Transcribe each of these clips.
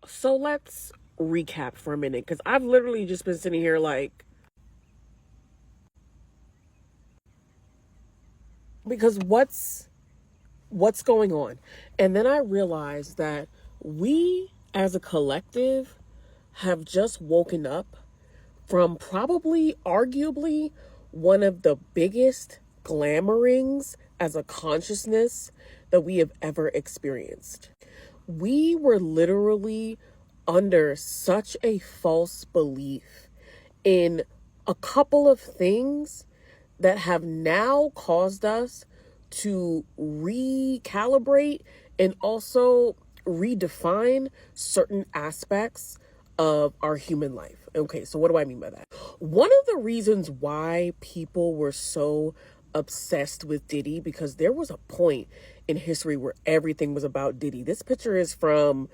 So let's recap for a minute, because I've literally just been sitting here like, because what's going on? And then I realized that we as a collective have just woken up from probably arguably one of the biggest glamorings as a consciousness that we have ever experienced. We were literally under such a false belief in a couple of things that have now caused us to recalibrate and also redefine certain aspects of our human life. Okay, so what do I mean by that? One of the reasons why people were so obsessed with Diddy, because there was a point in history where everything was about Diddy. This picture is from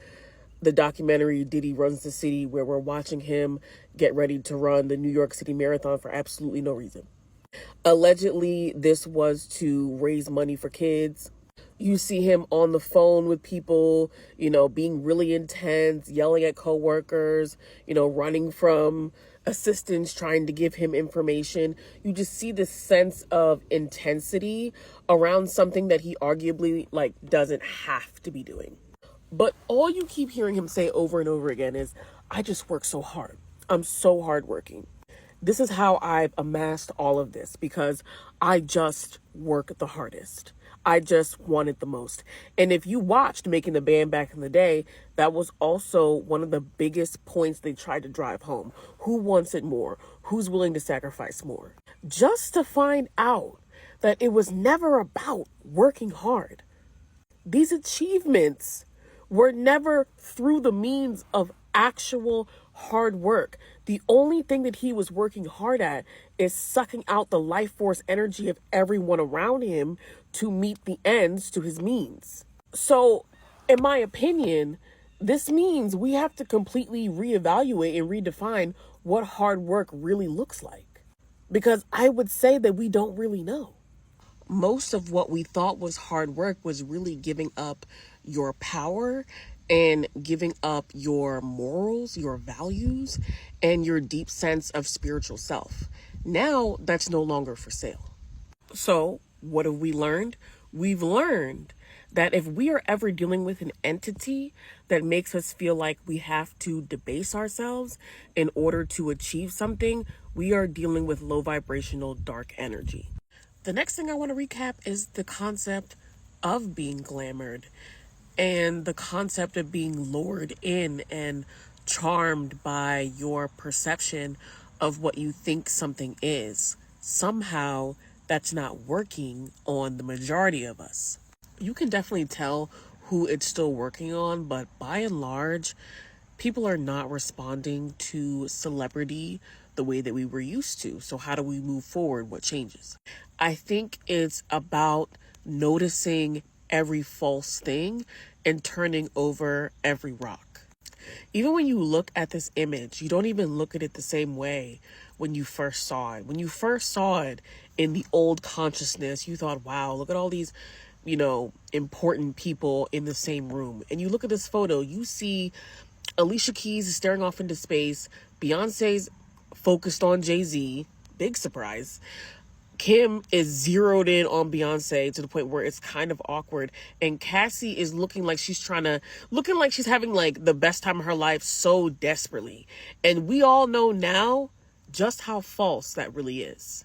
the documentary Diddy Runs the City, where we're watching him get ready to run the New York City Marathon for absolutely no reason. Allegedly, this was to raise money for kids. You see him on the phone with people, being really intense, yelling at coworkers, running from assistants trying to give him information. You just see this sense of intensity around something that he arguably doesn't have to be doing. But all you keep hearing him say over and over again is, I just work so hard. I'm so hardworking. This is how I've amassed all of this, because I just work the hardest. I just want it the most. And if you watched Making the Band back in the day, that was also one of the biggest points they tried to drive home. Who wants it more? Who's willing to sacrifice more? Just to find out that it was never about working hard. These achievements were never through the means of actual hard work. The only thing that he was working hard at is sucking out the life force energy of everyone around him to meet the ends to his means. So, in my opinion, this means we have to completely reevaluate and redefine what hard work really looks like. Because I would say that we don't really know. Most of what we thought was hard work was really giving up your power and giving up your morals, your values, and your deep sense of spiritual self. Now that's no longer for sale. So what have we learned? We've learned that if we are ever dealing with an entity that makes us feel like we have to debase ourselves in order to achieve something, we are dealing with low vibrational dark energy. The next thing I want to recap is the concept of being glamored and the concept of being lured in and charmed by your perception of what you think something is. Somehow that's not working on the majority of us. You can definitely tell who it's still working on, but by and large, people are not responding to celebrity the way that we were used to. So how do we move forward? What changes? I think it's about noticing every false thing and turning over every rock. Even when you look at this image, you don't even look at it the same way when you first saw it. When you first saw it in the old consciousness, you thought, wow, look at all these, important people in the same room. And you look at this photo, you see Alicia Keys is staring off into space. Beyonce's focused on Jay-Z. Big surprise. Kim is zeroed in on Beyonce to the point where it's kind of awkward. And Cassie is looking like she's having the best time of her life so desperately. And we all know now just how false that really is.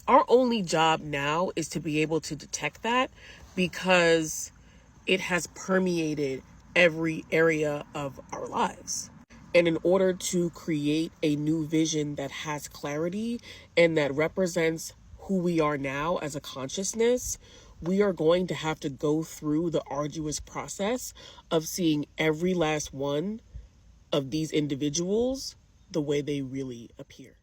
Our only job now is to be able to detect that, because it has permeated every area of our lives. And in order to create a new vision that has clarity and that represents who we are now as a consciousness, we are going to have to go through the arduous process of seeing every last one of these individuals the way they really appear.